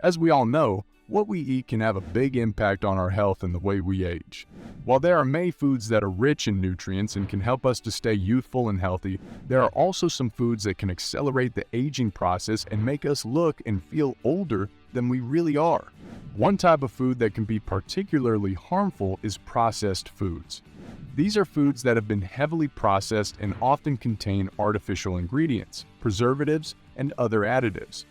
As we all know, what we eat can have a big impact on our health and the way we age. While there are many foods that are rich in nutrients and can help us to stay youthful and healthy, there are also some foods that can accelerate the aging process and make us look and feel older than we really are. One type of food that can be particularly harmful is processed foods. These are foods that have been heavily processed and often contain artificial ingredients, preservatives, and other additives.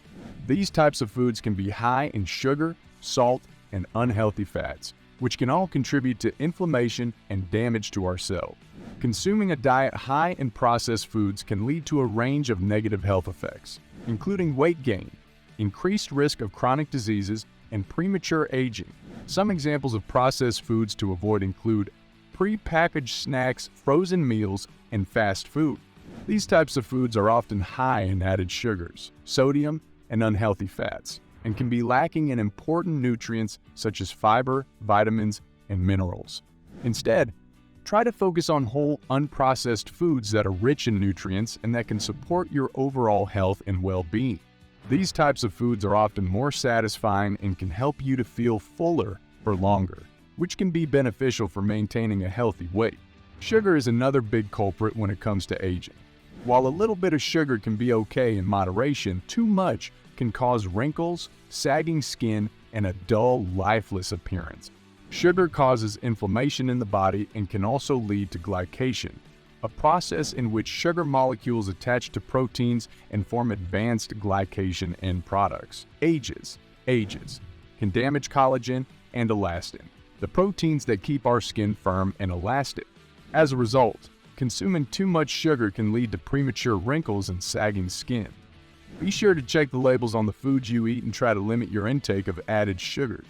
These types of foods can be high in sugar, salt, and unhealthy fats, which can all contribute to inflammation and damage to our cells. Consuming a diet high in processed foods can lead to a range of negative health effects, including weight gain, increased risk of chronic diseases, and premature aging. Some examples of processed foods to avoid include pre-packaged snacks, frozen meals, and fast food. These types of foods are often high in added sugars, sodium, and unhealthy fats, and can be lacking in important nutrients such as fiber, vitamins, and minerals. Instead, try to focus on whole, unprocessed foods that are rich in nutrients and that can support your overall health and well-being. These types of foods are often more satisfying and can help you to feel fuller for longer, which can be beneficial for maintaining a healthy weight. Sugar is another big culprit when it comes to aging. While a little bit of sugar can be okay in moderation, too much can cause wrinkles, sagging skin, and a dull, lifeless appearance. Sugar causes inflammation in the body and can also lead to glycation, a process in which sugar molecules attach to proteins and form advanced glycation end products. Ages can damage collagen and elastin, the proteins that keep our skin firm and elastic. As a result, consuming too much sugar can lead to premature wrinkles and sagging skin. Be sure to check the labels on the foods you eat and try to limit your intake of added sugar.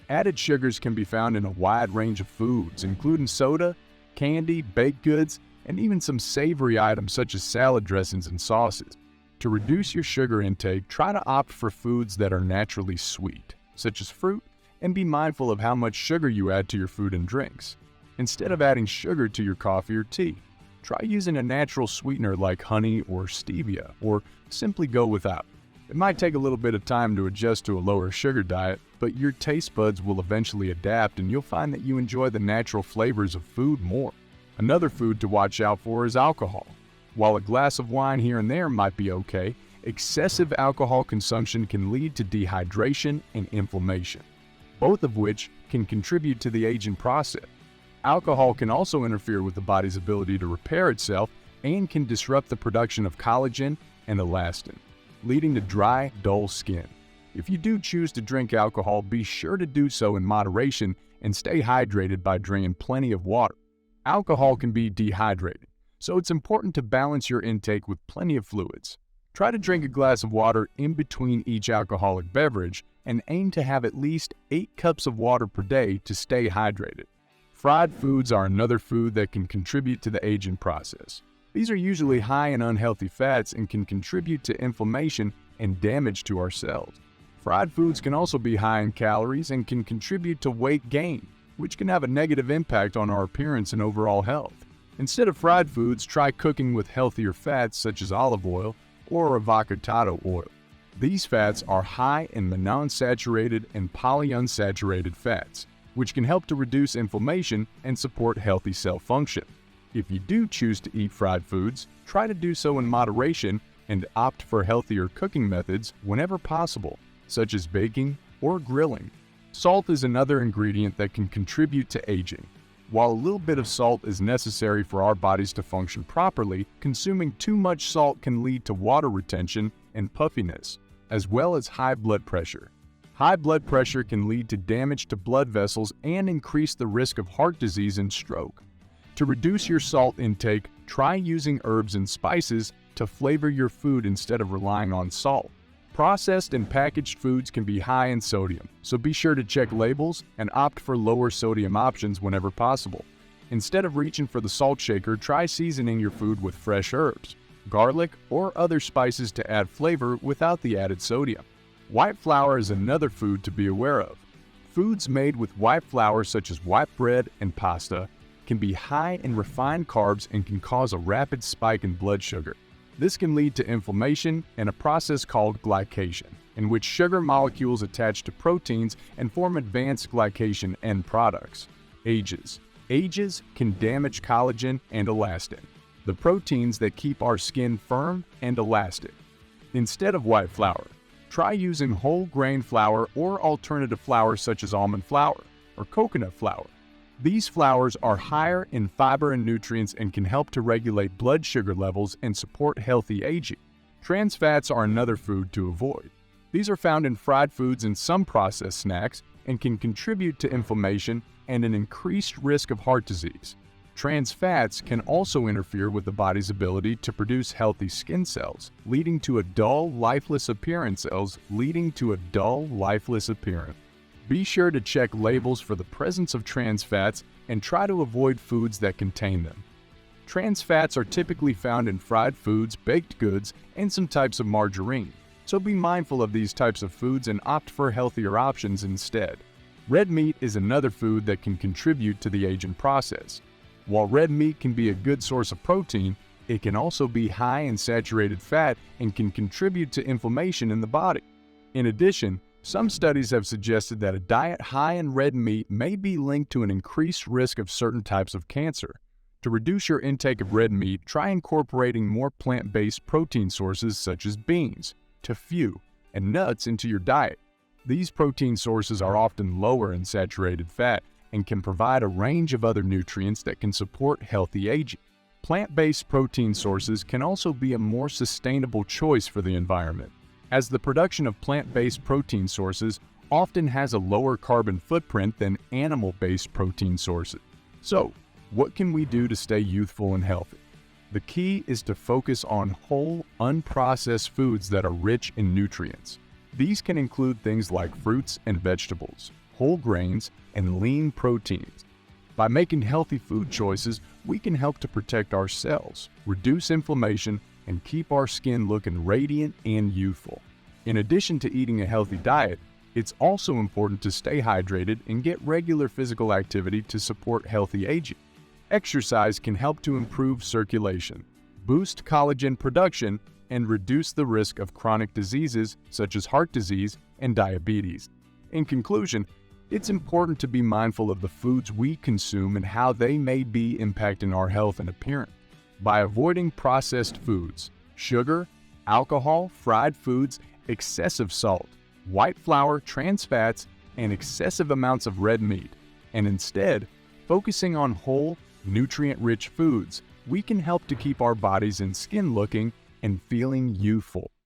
Added sugars can be found in a wide range of foods, including soda, candy, baked goods, and even some savory items such as salad dressings and sauces. To reduce your sugar intake, try to opt for foods that are naturally sweet, such as fruit, and be mindful of how much sugar you add to your food and drinks. Instead of adding sugar to your coffee or tea, try using a natural sweetener like honey or stevia, or simply go without. It might take a little bit of time to adjust to a lower sugar diet, but your taste buds will eventually adapt and you'll find that you enjoy the natural flavors of food more. Another food to watch out for is alcohol. While a glass of wine here and there might be okay, excessive alcohol consumption can lead to dehydration and inflammation, both of which can contribute to the aging process. Alcohol can also interfere with the body's ability to repair itself and can disrupt the production of collagen and elastin, leading to dry, dull skin. If you do choose to drink alcohol, be sure to do so in moderation and stay hydrated by drinking plenty of water. Alcohol can be dehydrating, so it's important to balance your intake with plenty of fluids. Try to drink a glass of water in between each alcoholic beverage and aim to have at least 8 cups of water per day to stay hydrated. Fried foods are another food that can contribute to the aging process. These are usually high in unhealthy fats and can contribute to inflammation and damage to our cells. Fried foods can also be high in calories and can contribute to weight gain, which can have a negative impact on our appearance and overall health. Instead of fried foods, try cooking with healthier fats such as olive oil or avocado oil. These fats are high in monounsaturated and polyunsaturated fats, which can help to reduce inflammation and support healthy cell function. If you do choose to eat fried foods, try to do so in moderation and opt for healthier cooking methods whenever possible, such as baking or grilling. Salt is another ingredient that can contribute to aging. While a little bit of salt is necessary for our bodies to function properly, consuming too much salt can lead to water retention and puffiness, as well as high blood pressure. High blood pressure can lead to damage to blood vessels and increase the risk of heart disease and stroke. To reduce your salt intake, try using herbs and spices to flavor your food instead of relying on salt. Processed and packaged foods can be high in sodium, so be sure to check labels and opt for lower sodium options whenever possible. Instead of reaching for the salt shaker, try seasoning your food with fresh herbs, garlic, or other spices to add flavor without the added sodium. White flour is another food to be aware of. Foods made with white flour such as white bread and pasta can be high in refined carbs and can cause a rapid spike in blood sugar. This can lead to inflammation and a process called glycation. in which sugar molecules attach to proteins and form advanced glycation end products. Ages. Ages can damage collagen and elastin, the proteins that keep our skin firm and elastic. Instead of white flour, try using whole grain flour or alternative flour such as almond flour or coconut flour. These flours are higher in fiber and nutrients and can help to regulate blood sugar levels and support healthy aging. Trans fats are another food to avoid. These are found in fried foods and some processed snacks and can contribute to inflammation and an increased risk of heart disease. Trans fats can also interfere with the body's ability to produce healthy skin cells, leading to a dull, lifeless appearance. Be sure to check labels for the presence of trans fats and try to avoid foods that contain them. Trans fats are typically found in fried foods, baked goods, and some types of margarine, so be mindful of these types of foods and opt for healthier options instead. Red meat is another food that can contribute to the aging process. While red meat can be a good source of protein, it can also be high in saturated fat and can contribute to inflammation in the body. In addition, some studies have suggested that a diet high in red meat may be linked to an increased risk of certain types of cancer. To reduce your intake of red meat, try incorporating more plant-based protein sources such as beans, tofu, and nuts into your diet. These protein sources are often lower in saturated fat and can provide a range of other nutrients that can support healthy aging. Plant-based protein sources can also be a more sustainable choice for the environment, as the production of plant-based protein sources often has a lower carbon footprint than animal-based protein sources. So, what can we do to stay youthful and healthy? The key is to focus on whole, unprocessed foods that are rich in nutrients. These can include things like fruits and vegetables, whole grains, and lean proteins. By making healthy food choices, we can help to protect our cells, reduce inflammation, and keep our skin looking radiant and youthful. In addition to eating a healthy diet, it's also important to stay hydrated and get regular physical activity to support healthy aging. Exercise can help to improve circulation, boost collagen production, and reduce the risk of chronic diseases such as heart disease and diabetes. In conclusion, it's important to be mindful of the foods we consume and how they may be impacting our health and appearance. By avoiding processed foods, sugar, alcohol, fried foods, excessive salt, white flour, trans fats, and excessive amounts of red meat, and instead focusing on whole, nutrient-rich foods, we can help to keep our bodies and skin looking and feeling youthful.